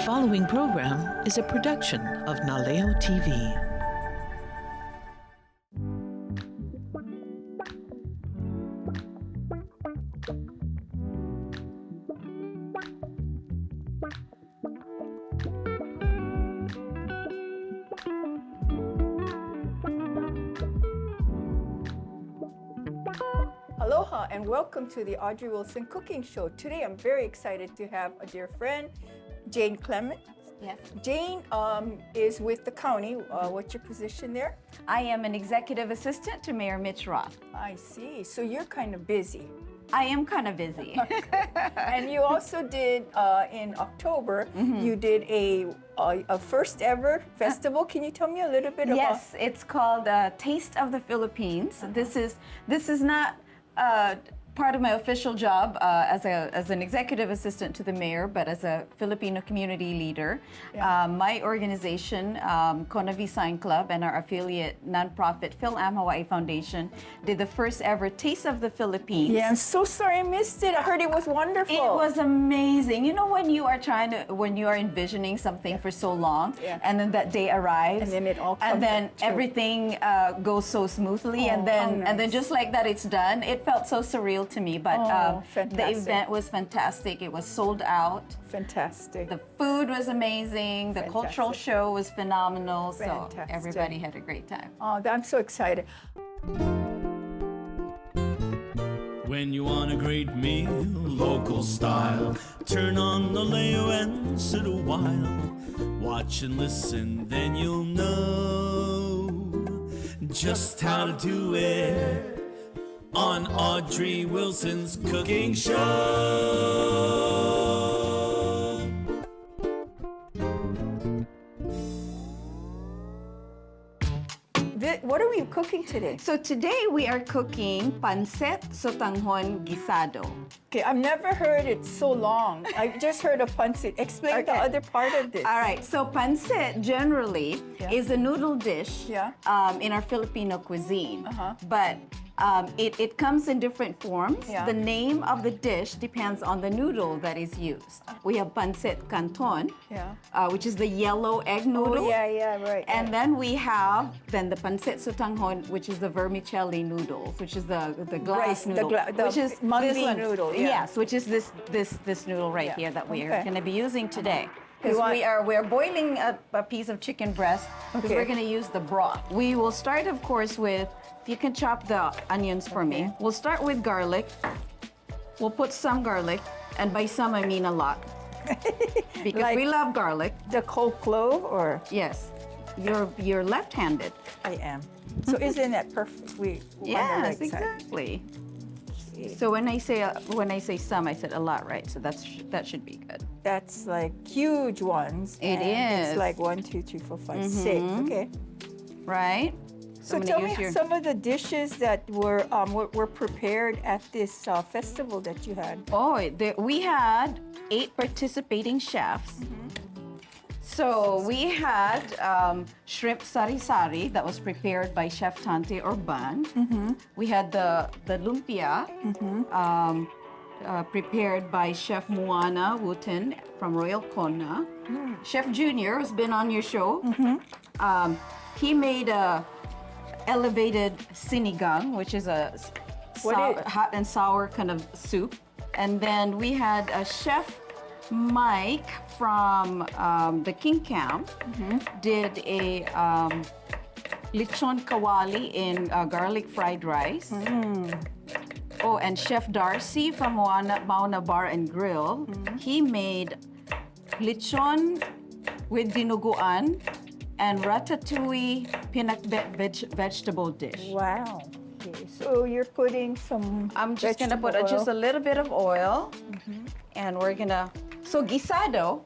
following program is a production of Naleo TV. Aloha and welcome to the Audrey Wilson Cooking Show. Today I'm very excited to have a dear friend, Jane Clement. Yes. Jane is with the county. What's your position there? I am an executive assistant to Mayor Mitch Roth. I see. So you're kind of busy. I am kind of busy. And you also did, in October, you did a first ever festival. Can you tell me a little bit about? Yes, it's called Taste of the Philippines. This is not part of my official job as an executive assistant to the mayor, but as a Filipino community leader. Yeah. My organization, Conavi Sign Club, and our affiliate nonprofit Phil-Am Hawaii Foundation did the first ever Taste of the Philippines. Yeah, I'm so sorry I missed it. I heard it was wonderful. It was amazing. You know, when you are envisioning something for so long, and then that day arrives, and then it all comes and then true. everything goes so smoothly, and then just like that, it's done. It felt so surreal to me, but the event was fantastic. It was sold out. Fantastic. The food was amazing. The cultural show was phenomenal. Fantastic. So everybody had a great time. Oh, I'm so excited. When you want a great meal, local style, turn on the Leo and sit a while. Watch and listen, then you'll know just how to do it on Audrey Wilson's Cooking Show. What are we cooking today? So today we are cooking pancit sotanghon guisado. Okay, I've never heard it so long. I just heard of pancit. Explain the other part of this. All right, so pancit generally is a noodle dish in our Filipino cuisine. But it comes in different forms. The name of the dish depends on the noodle that is used. We have pancit canton, which is the yellow egg noodle. Oh, yeah, right. And then we have the pancit sotanghon, which is the vermicelli noodles, which is the glass noodle, which is mungbi noodle. Yes, which is this noodle right here that we are going to be using today. Because we're boiling a piece of chicken breast because we're going to use the broth. We will start, of course, with, if you can chop the onions for me. We'll start with garlic. We'll put some garlic, and by some I mean a lot. Because like we love garlic. The whole clove, or? Yes. You're left-handed. I am. So isn't that perfect? Yes, exactly. So when I say some, I said a lot, right? So that should be good. That's like huge ones. It is. It's like 1, 2, 3, 4, 5, 6. Okay. Right. So tell me some of the dishes that were prepared at this festival that you had. Oh, we had 8 participating chefs. So we had shrimp sari-sari that was prepared by Chef Tante Orban. We had the lumpia prepared by Chef Moana Wooten from Royal Kona. Chef Junior has been on your show. He made a elevated sinigang, which is a hot and sour kind of soup. And then we had a Chef Mike from the King Camp did a lechon kawali in garlic fried rice. Oh, and Chef Darcy from Mauna Bar and Grill, he made lechon with dinuguan and ratatouille peanut vegetable dish. Wow. Okay. So you're putting some. I'm just gonna put just a little bit of oil, and we're gonna. So guisado,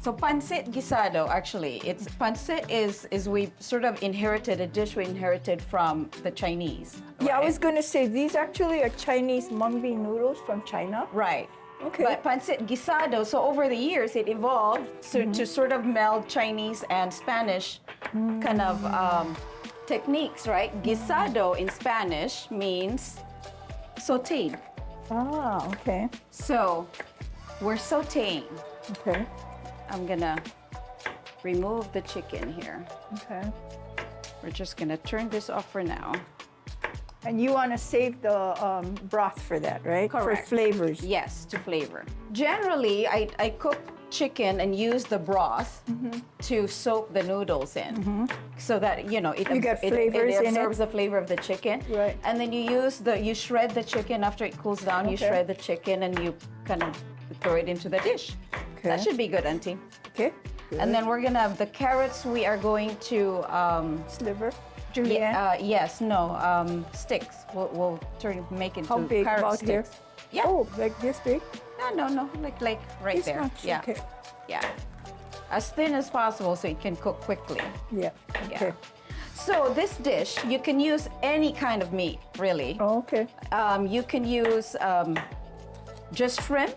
so pancit guisado, actually, pancit is we sort of inherited a dish we inherited from the Chinese. Right? Yeah, I was going to say, these actually are Chinese mungbi noodles from China. Right. Okay. But pancit guisado, so over the years, it evolved to sort of meld Chinese and Spanish kind of techniques, right? Guisado in Spanish means sauteed. Ah, okay. So we're sauteing. Okay. I'm gonna remove the chicken here. Okay. We're just gonna turn this off for now. And you want to save the broth for that, right? Correct. For flavors. Yes, to flavor. Generally, I cook chicken and use the broth to soak the noodles in, so that you get flavors it in it. absorbs the flavor of the chicken. Right. And then you shred the chicken after it cools down. You Okay. shred the chicken and you kind of throw it into the dish. Okay. That should be good, Auntie. Okay. Good. And then we're gonna have the carrots. We are going to Sliver. Julienne. sticks. We'll make into How big? carrot About here? sticks. Yeah. Oh, like this big? No, like right This there. much? Yeah. Okay. Yeah. As thin as possible so it can cook quickly. Yeah. Okay. So this dish, you can use any kind of meat, really. Oh, okay. You can use just shrimp,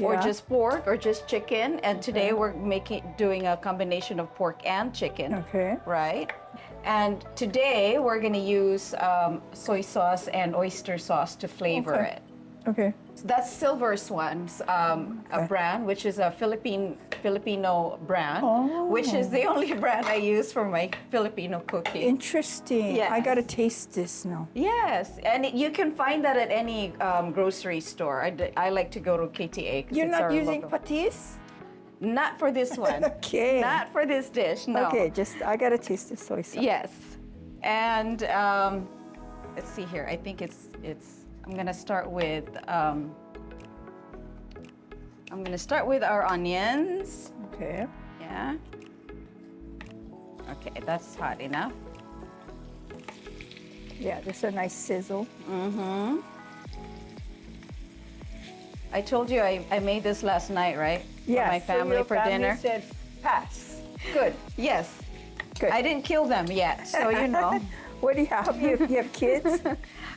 or Yeah. just pork, or just chicken. And today we're doing a combination of pork and chicken. Okay. Right? And today we're gonna use soy sauce and oyster sauce to flavor Okay. it. Okay. So that's Silver Swan's a brand, which is a Filipino brand, which is the only brand I use for my Filipino cooking. Interesting. Yes. I gotta taste this now. Yes, and you can find that at any grocery store. I like to go to KTA. 'Cause You're it's not our using local. patis? Not for this one. Okay. Not for this dish. No. Okay, I gotta taste the soy sauce. Yes, and let's see here. I think it's. I'm gonna start with. I'm gonna start with our onions. Okay. Yeah. Okay, that's hot enough. Yeah, there's a nice sizzle. I told you I made this last night, right? Yeah. For my family for dinner. Said pass. Good. Yes. Good. I didn't kill them yet, so you know. What do you have? You have kids?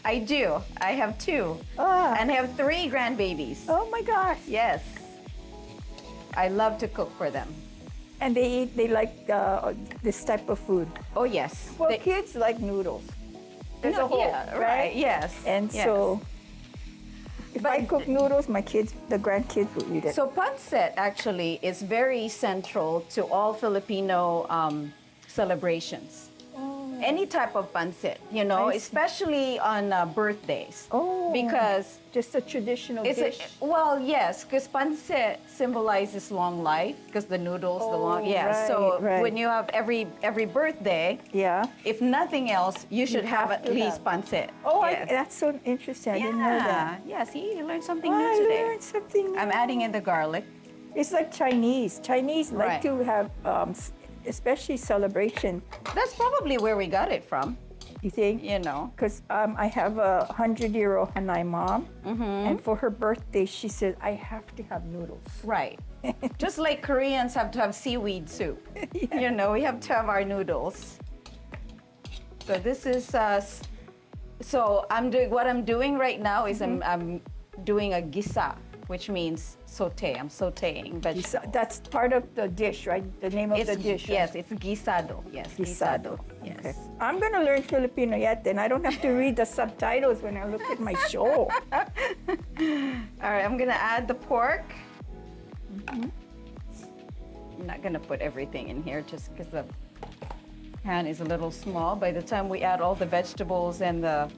I do. I have 2. Ah. And I have 3 grandbabies. Oh my gosh. Yes. I love to cook for them. And they like this type of food. Oh, yes. Well, They- kids like noodles. There's No, a whole, yeah, right. Yes. And yes. so, if I cook noodles, the grandkids will eat it. So pancit actually is very central to all Filipino celebrations. Any type of pancit, I see. especially on birthdays. Oh. Because Just a traditional it's dish. yes, because pancit symbolizes long life, because the noodles, the long, Oh, right, So right. when you have every birthday, Yeah. if nothing else, you should have have at to least have. pancit. Oh, yes. that's so interesting. I didn't know that. Yeah, see, you learned something Oh, new I today. learned something new. I'm adding in the garlic. It's like Chinese. Chinese like Right. to have, especially celebration. That's probably where we got it from, You think? Because I have a 100-year-old Hanai mom, and for her birthday, she said, I have to have noodles. Right. Just like Koreans have to have seaweed soup. We have to have our noodles. So this is, so what I'm doing right now is I'm doing a gisa, which means saute. I'm sauteing vegetables. That's part of the dish, right? The name of the dish. Yes, it's guisado. Yes, guisado. Yes. Okay. I'm going to learn Filipino yet, then I don't have to read the subtitles when I look at my show. All right, I'm gonna add the pork. I'm not gonna put everything in here just because the pan is a little small. By the time we add all the vegetables and the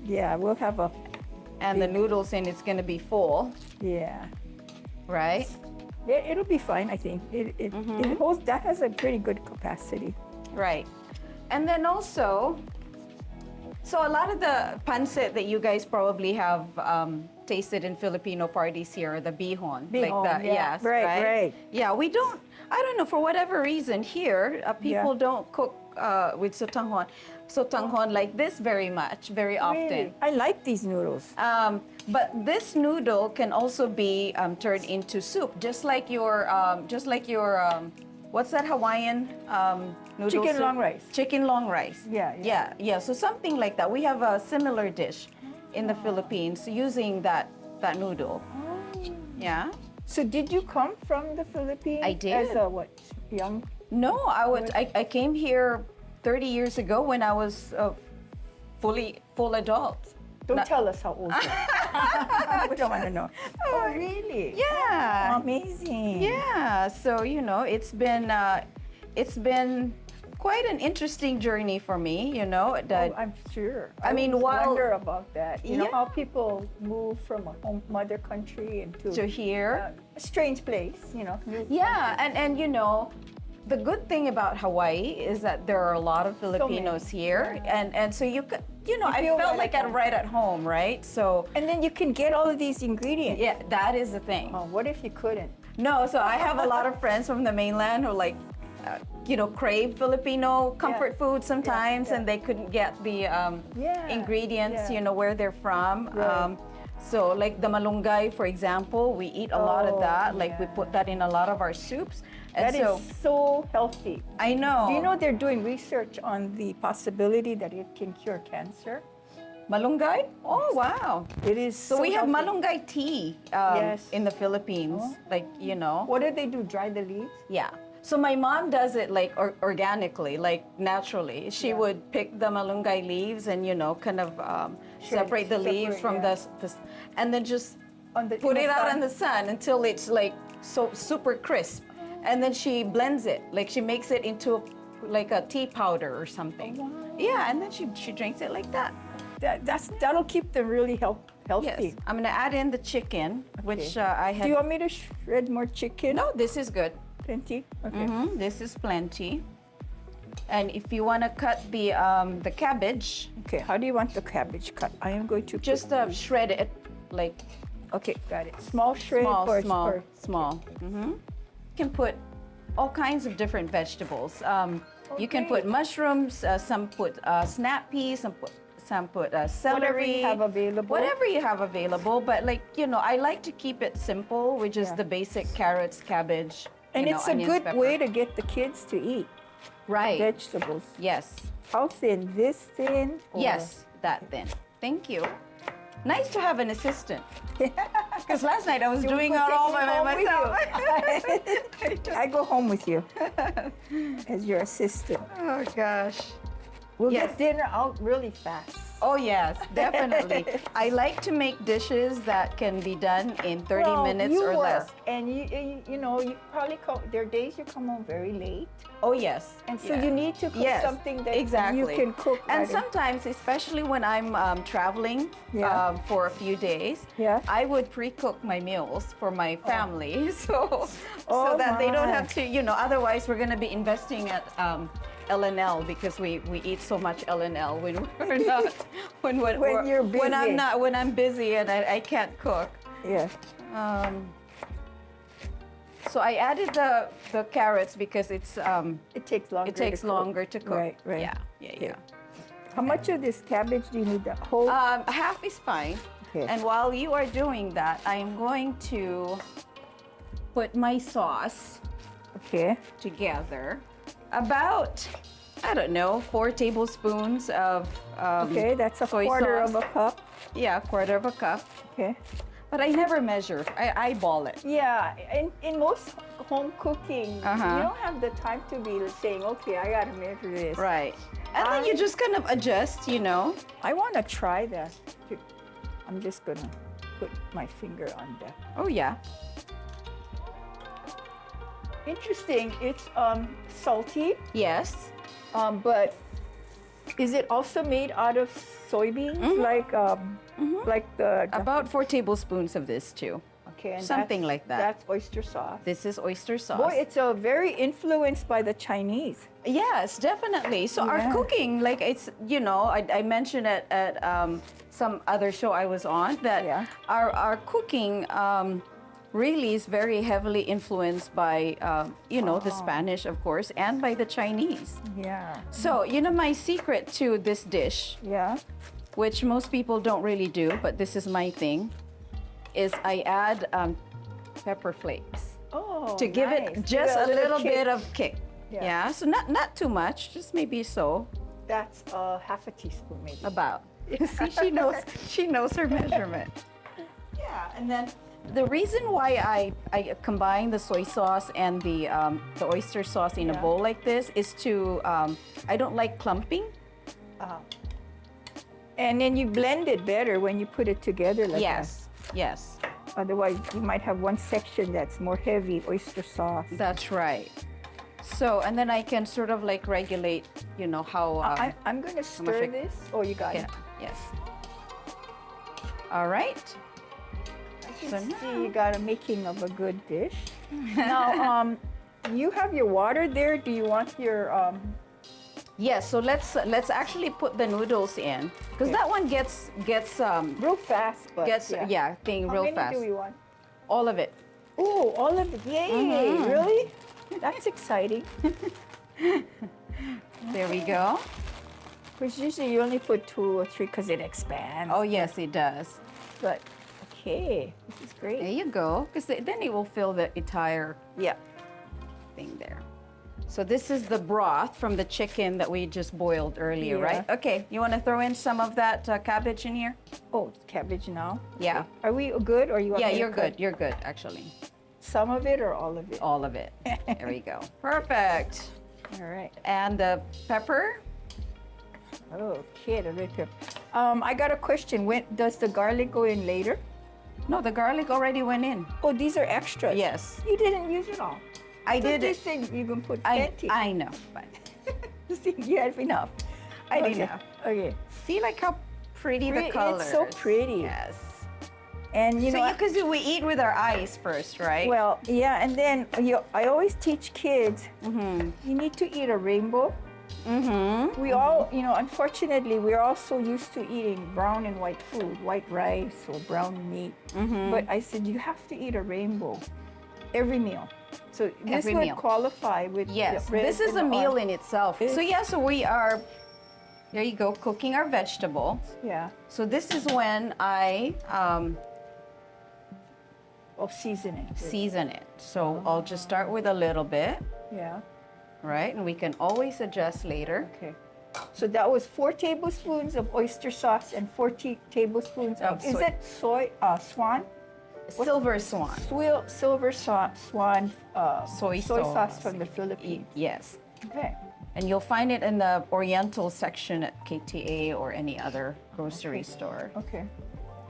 Yeah, we'll have the noodles in, it's gonna be full, yeah. right? It'll be fine, I think. It holds, that has a pretty good capacity. Right. And then also, so a lot of the pancit that you guys probably have tasted in Filipino parties here are the bihon. Bihon, like that. yeah. Yes, Right. Yeah, we don't, I don't know, for whatever reason here, people don't cook with sotanghon like this very often. Really? I like these noodles. But this noodle can also be turned into soup, just like your what's that Hawaiian noodle Chicken soup? long rice. Chicken long rice. Yeah. So something like that. We have a similar dish in the Philippines using that noodle. Yeah. So did you come from the Philippines? I did. As a young? No, I came here 30 years ago when I was full adult. Don't tell us how old you are. We don't want to know. Oh, really? Yeah. Oh, amazing. Yeah, so it's been quite an interesting journey for me. That Oh, I'm sure. I mean, always while- wonder about that. You know Yeah. how people move from a home mother country into to here. a strange place. New Yeah, and the good thing about Hawaii is that there are a lot of Filipinos here, and so you could, I feel felt right like at I'm right at home, right? So And then you can get all of these ingredients. yeah, that is the thing. Oh, what if you couldn't? No, so I have a lot of friends from the mainland who crave Filipino comfort food sometimes, yeah. and they couldn't get the Yeah, ingredients, yeah. where they're from. Right. So like the malunggay, for example, we eat a lot of Oh, that. Like we yeah. put that in a lot of our soups. And That is so healthy. I know. Do you know they're doing research on the possibility that it can cure cancer? malunggay? Oh wow. It is So we have healthy. malunggay tea Yes. in the Philippines. Oh. What do they do? Dry the leaves? Yeah. So my mom does it like organically, like naturally. She Yeah. would pick the malunggay leaves and kind of separate the leaves from yeah. the and then just In put the it out sun? in the sun until it's like so super crisp. And then she blends it, like she makes it into like a tea powder or something. Oh, wow. Yeah, and then she drinks it like that. That'll keep them really healthy. Yes. I'm gonna add in the chicken, which I Do had. you want me to shred more chicken? No, this is good. Plenty? Okay. This is plenty. And if you want to cut the cabbage, Okay, how do you want the cabbage cut? I am going to just shred it like Okay, got it. Small shred small. You can put all kinds of different vegetables. You can put great. mushrooms. Some put snap peas. Some put celery. Whatever you have available. Whatever you have available. But I like to keep it simple, which is Yeah. the basic carrots, cabbage. And it's a onions, good pepper. way to get the kids to eat Right. vegetables. Yes. How thin? This thin? or- Yes, that then. Thank you. Nice to have an assistant. Because last night I was doing it all by myself. I go home with you as your assistant. Oh gosh. We'll Yes. get dinner out really fast. Oh yes, definitely. I like to make dishes that can be done in 30 Well, minutes you or work, less. and you probably there are days you come home very late, Oh yes. and so Yeah. you need to cook Yes, something that exactly. you can cook. And right away. sometimes, especially when I'm traveling Yeah. for a few days, Yeah. I would pre-cook my meals for my family, so Oh, that they don't my. have to, Otherwise, we're gonna be investing at L&L because we eat so much L&L when we're not when you're when I'm busy. not when I'm busy and I can't cook. Yeah. So I added the carrots because it's It takes longer. it takes to cook. longer to cook. Right. Right. Yeah. How much of this cabbage do you need? The whole. Half is fine. Okay. And while you are doing that, I am going to put my sauce Okay. together. About, I don't know, 4 tablespoons of Okay, that's a soy quarter sauce. of a cup. Yeah, quarter of a cup. Okay. But I never measure. I eyeball it. Yeah, in most home cooking, Uh-huh. you don't have the time to be saying, okay, I gotta measure this. Right. And then you just kind of adjust, I want to try that. I'm just gonna put my finger on that. Oh yeah. Interesting. It's salty, Yes. but is it also made out of soybeans? Like the About 4 tablespoons of this too. okay, and something that's- like that. That's oyster sauce. This is oyster sauce. Boy, it's very influenced by the Chinese. Yes, definitely. So our Yeah. cooking, like it's, I mentioned it at some other show I was on that Yeah. our cooking really is very heavily influenced by, the Spanish, of course, and by the Chinese. Yeah. So, my secret to this dish, Yeah. which most people don't really do, but this is my thing, is I add pepper flakes Oh, to give nice. it just a little kick. bit of kick. Yeah. Yeah, so not too much, just maybe so. That's half a teaspoon, maybe. About. See, she knows her measurement. Yeah, and then the reason why I combine the soy sauce and the oyster sauce in a Yeah. bowl like this is to I don't like clumping. And then you blend it better when you put it together like Yes, yes, that. Otherwise, you might have one section that's more heavy oyster sauce. that's right. So, and then I can sort of like regulate, you know, how. I'm going to stir this. Oh, you got yeah, it. yes. All right. You So see, now- you got a making of a good dish. Now, you have your water there. Do you want your Yes, so let's actually put the noodles in because Okay. that one gets real fast? But thing How real many fast. do we want? All of it. Oh, all of it! Yay! Really? That's exciting. There we go. Because usually you only put 2 or 3 because it expands. Oh yes, it does. But okay, this is There great. you go. Because then it will fill the entire Yeah. thing there. So this is the broth from the chicken that we just boiled earlier, Yeah. right? Okay, you want to throw in some of that cabbage in here? Oh, cabbage now. Yeah. Okay. Are we good, or you want? Yeah, me to you're cut good. You're good, actually. Some of it or all of it? All of it. There we go. Perfect. All right. And the pepper? Okay, the red pepper. I got a question. When does the garlic go in later? No, the garlic already went in. Oh, these are extras. Yes. You didn't use it all. I did This it. thing you can put I plenty. know, but This thing you have enough. I Okay. did enough. Okay. See like how pretty the colors. It's so pretty. Yes. And you So know, because we eat with our eyes first, right? well, yeah, and then I always teach kids you need to eat a rainbow. Mm-hmm. We all, unfortunately, we're all so used to eating brown and white food, white rice or brown meat. But I said you have to eat a rainbow every meal. So this Every would meal. qualify with Yes, the red this is and a the meal orange. in itself. So yeah, so we are, there you go, cooking our vegetable. Yeah. So this is when I Season it. season it. So I'll just start with a little bit, Yeah. right? And we can always adjust later. Okay. So that was 4 tablespoons of oyster sauce and 40 tablespoons Of of, is soy- it swan? Silver swan. Silver swan Soy sauce sauce. from the Philippines. Yes. Okay. And you'll find it in the Oriental section at KTA or any other grocery store. Okay.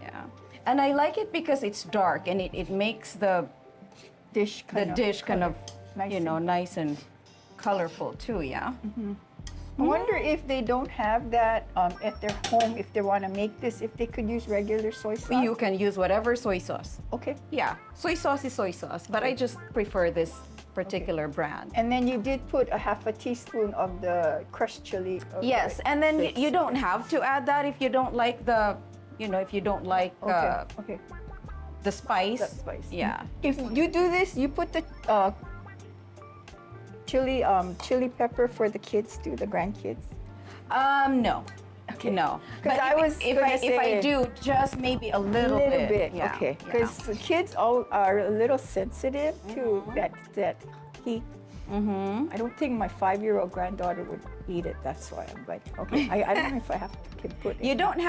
Yeah. And I like it because it's dark and it makes the Dish kind of nice nice and colorful too, yeah? I wonder if they don't have that at their home, if they want to make this, if they could use regular soy sauce. You can use whatever soy sauce. Okay. Yeah, soy sauce is soy sauce, but I just prefer this particular brand. And then you did put a half a teaspoon of the crushed chili. Yes, and then flakes. you don't have to add that if you don't like the, if you don't like Okay. the spice. That spice. Yeah. If you do this, you put the chili pepper for the kids too, the grandkids. No. Okay. No. 'Cause But I was if gonna I say- do just maybe a little bit. Yeah, Okay. yeah. Because the kids all are a little sensitive to that heat. I don't think my 5-year-old granddaughter would eat it. That's why I'm like, okay. I don't know if I have to put it. You don't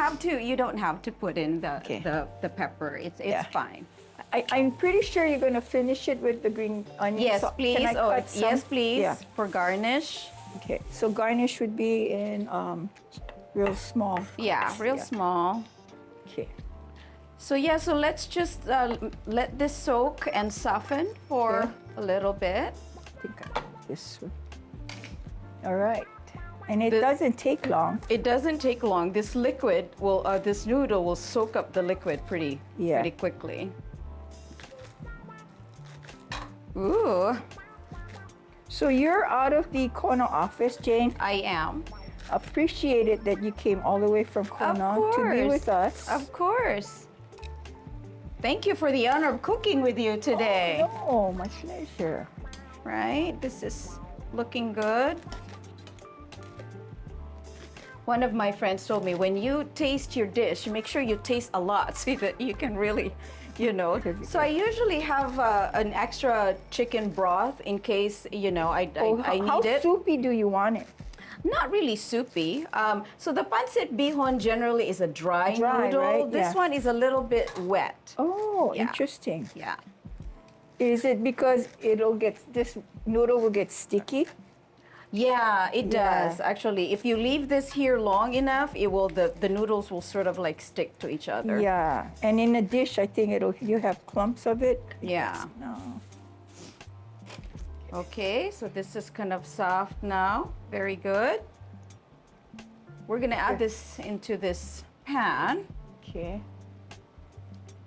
have to put in Okay. the pepper. It's Yeah. fine. I'm pretty sure you're gonna finish it with the green onion. Yes, So please. Can I cut some? Yes, please. Yeah. For garnish. Okay. So garnish would be in real small. Yeah, real Yeah. small. Okay. So yeah, so let's just let this soak and soften for a little bit. I think I like this one. All right. And it The- doesn't take long. It doesn't take long. This liquid will, this noodle will soak up the liquid pretty quickly. Ooh, So you're out of the Kona office, Jane. I am. Appreciate it that you came all the way from Kona to be with us. Of course. Thank you for the honor of cooking with you today. Oh, my pleasure. Right? This is looking good. One of my friends told me when you taste your dish, make sure you taste a lot so that you can really, So I usually have an extra chicken broth in case, I need How it. soupy do you want it? Not really soupy. So the pancit bihon generally is a dry noodle. right? This Yeah. one is a little bit wet. Oh, Yeah. interesting. Yeah. Is it because this noodle will get sticky? Yeah, it Yeah. does. Actually, if you leave this here long enough, it will the noodles will sort of like stick to each other. Yeah, and in a dish, I think you have clumps of it. Yeah. No. Okay, so this is kind of soft now. Very good. We're gonna add this into this pan. Okay.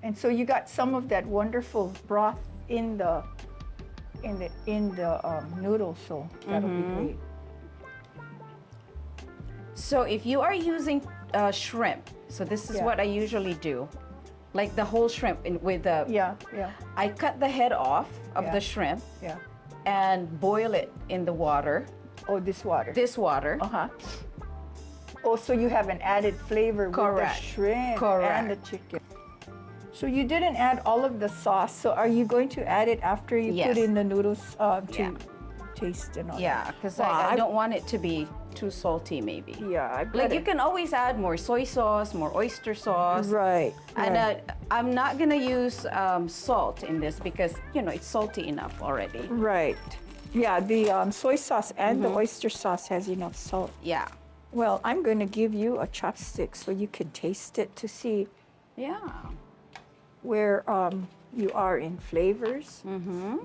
And so you got some of that wonderful broth in the noodles, so that'll be great. So if you are using shrimp, so this is Yeah. what I usually do, like the whole shrimp with the. Yeah, yeah, I cut the head off of Yeah. the shrimp yeah. and boil it in the water. Oh, this water. This water. Uh-huh. Oh, so you have an added flavor Correct. with the shrimp Correct. and the chicken. So you didn't add all of the sauce. So are you going to add it after you Yes. put in the noodles to Yeah. taste and all Yeah, that? because Well, I don't want it to be too salty, maybe. Yeah, I Like you can always add more soy sauce, more oyster sauce. Right. And right. I'm not gonna use salt in this because it's salty enough already. Right. Yeah, the soy sauce and Mm-hmm. the oyster sauce has enough salt. Yeah. Well, I'm going to give you a chopstick so you can taste it to see Yeah. where you are in flavors. Mm-hmm.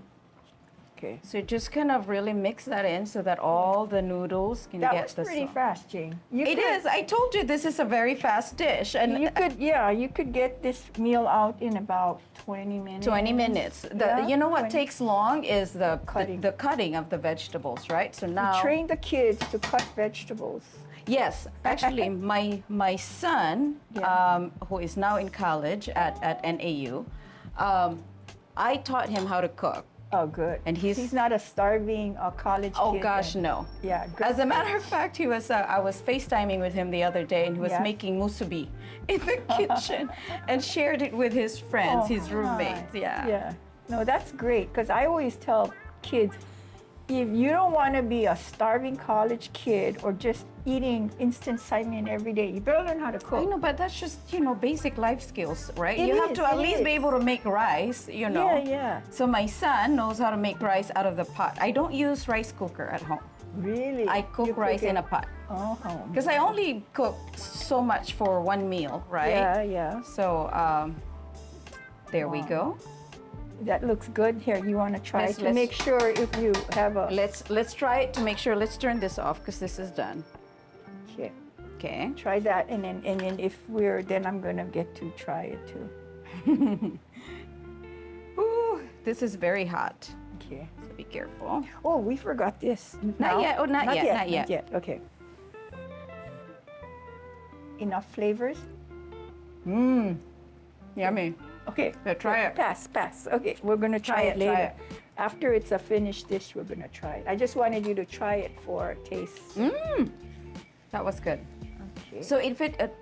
Okay. So just kind of really mix that in so that all the noodles can That get was the pretty sauce. fast, Jane. It is. I told you this is a very fast dish, and You could get this meal out in about 20 minutes. 20 minutes. Yeah, You know what 20. takes long is the Cutting. the cutting of the vegetables, right? So now, Train the kids to cut vegetables. yes, actually, my son, Yeah. who is now in college at NAU, I taught him how to cook. Oh, good. And he's not a starving college Oh kid. gosh, then. no. Yeah. Good. As a matter of fact, he was. I was FaceTiming with him the other day, and he was Yeah. making musubi in the kitchen, and shared it with his friends, his roommates. nice. Yeah. Yeah. No, that's great because I always tell kids, if you don't want to be a starving college kid or just eating instant Saimin every day, you better learn how to cook. I know, but that's just basic life skills, right? It You have is, to at it least be is. able to make rice. Yeah, yeah. So my son knows how to make rice out of the pot. I don't use rice cooker at home. Really? I cook rice in a pot Oh, home. because I only cook so much for one meal, right? Yeah, yeah. So there we go. That looks good. Here, you want to try Let's- to let's- make sure if you have a. Let's try it to make sure. Let's turn this off because this is done. Okay. Okay. Try that, and then if then I'm gonna get to try it too. Ooh, this is very hot. Okay. So be careful. Oh, we forgot this. Not yet. Oh, not yet, not yet. Okay. Enough flavors. Mmm. Yummy. Okay. Yeah, try it. Pass. Okay, we're gonna try it Try later. it. After it's a finished dish, we're gonna try it. I just wanted you to try it for taste. Mmm. That was good. Okay. So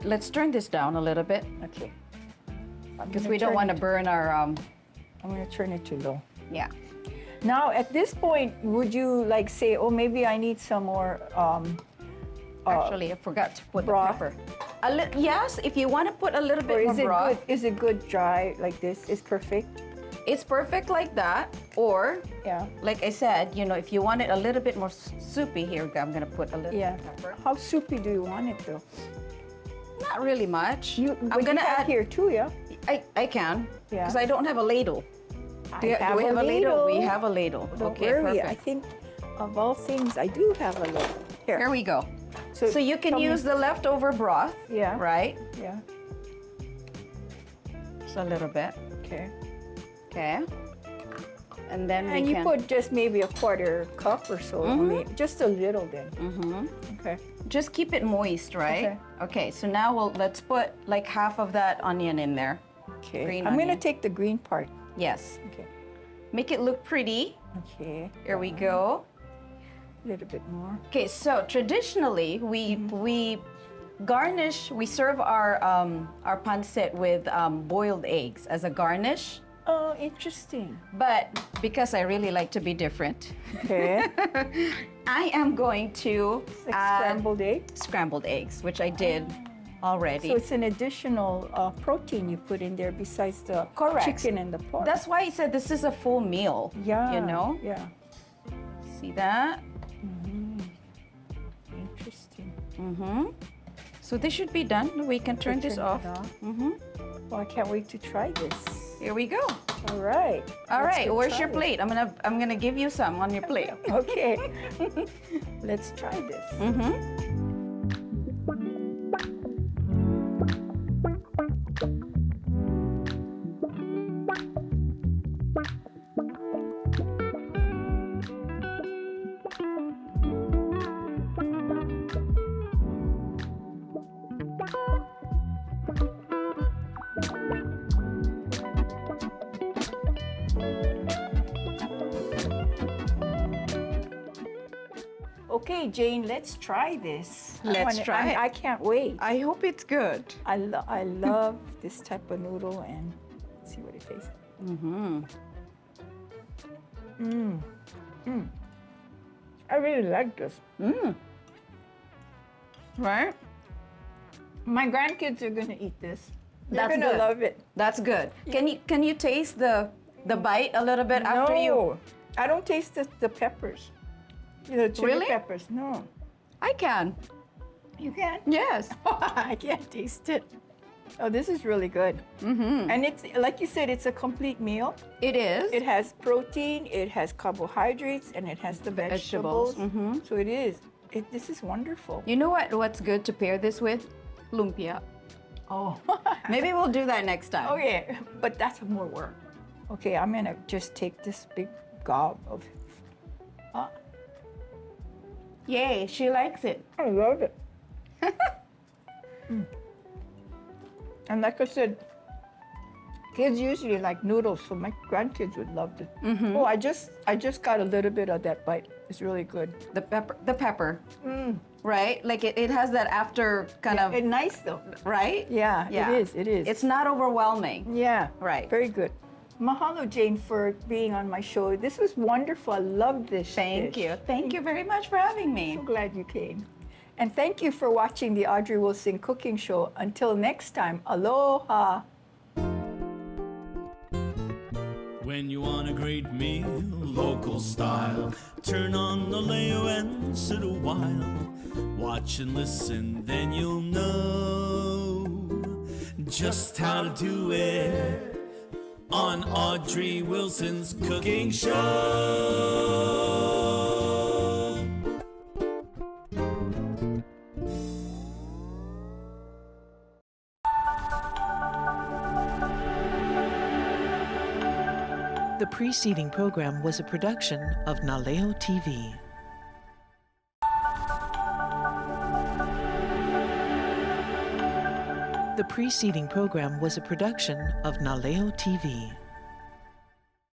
let's turn this down a little bit Okay. because we don't want to burn our I'm gonna turn it to low. yeah. Now, at this point, would you like say, oh, maybe I need some more? Actually, I forgot to put broth. the pepper. Yes, if you want to put a little Or bit more is it broth, good? Is it good dry like this? Is perfect? it's perfect like that. Or, Yeah. like I said, if you want it a little bit more soupy, here I'm gonna put a little Yeah. pepper. How soupy do you want it though? Not really much. I'm gonna add here too, yeah. I can. Yeah. Because I don't have a ladle. Do we have a ladle? We have a ladle. Don't Okay, worry. I perfect. think of all things, I do have a ladle. Here we go. So you can tell me- use the leftover broth. Yeah. Right? Yeah. Just a little bit. Okay. Okay. And then And we you can put just maybe a quarter cup or so, just a little then. Okay. just keep it moist, right? Okay. So now let's put like half of that onion in there. Okay. Green I'm gonna onion. take the green part. Yes. Okay. Make it look pretty. Okay. Here we go. A little bit more. Okay, so traditionally we garnish. We serve our pancit with boiled eggs as a garnish. Oh, interesting. But because I really like to be different, Okay. I am going to Like add scrambled egg. scrambled eggs, which I did already. So it's an additional protein you put in there besides the Correct. chicken and the pork. That's why I said this is a full meal. yeah. You know? Yeah. See that? So this should be done. We can turn this Turn off. it off. Well, I can't wait to try this. Here we go. All right. All Let's right, go where's try your it. plate? I'm gonna give you some on your plate. Okay. Let's try this. Okay, Jane, let's try this. Let's try it. I can't wait. I hope it's good. I love this type of noodle, and let's see what it tastes. I really like this. Right? My grandkids are gonna eat this. They're That's gonna good. love it. That's good. Can you taste the bite a little bit after you? No, I don't taste the peppers. The chili Really? peppers. No, I can. you can't. Yes. I can't taste it. Oh, this is really good. And it's like you said, it's a complete meal. It is. It has protein, it has carbohydrates, and it has the vegetables. So it is. This is wonderful. You know what's good to pair this with? Lumpia. Oh. Maybe we'll do that next time. Okay, but that's more work. Okay, I'm gonna just take this big gob of. Yay, she likes it. I love it. And like I said, kids usually like noodles, so my grandkids would love this. Oh, I just got a little bit of that bite. It's really good. The pepper. Right? Like it has that after kind of, It's nice though. right? Yeah, Yeah. it is. It is. It's not overwhelming. yeah. Right. Very good. Mahalo, Jane, for being on my show. This was wonderful. I love this. Thank dish. you. Thank you very much for having me. So glad you came. And thank you for watching the Audrey Wilson Cooking Show. Until next time, aloha. When you want a great meal, local style, turn on the Leo and sit a while. Watch and listen, then you'll know just how to do it on Audrey Wilson's Cooking Show. The preceding program was a production of Naleo TV. The preceding program was a production of Naleo TV.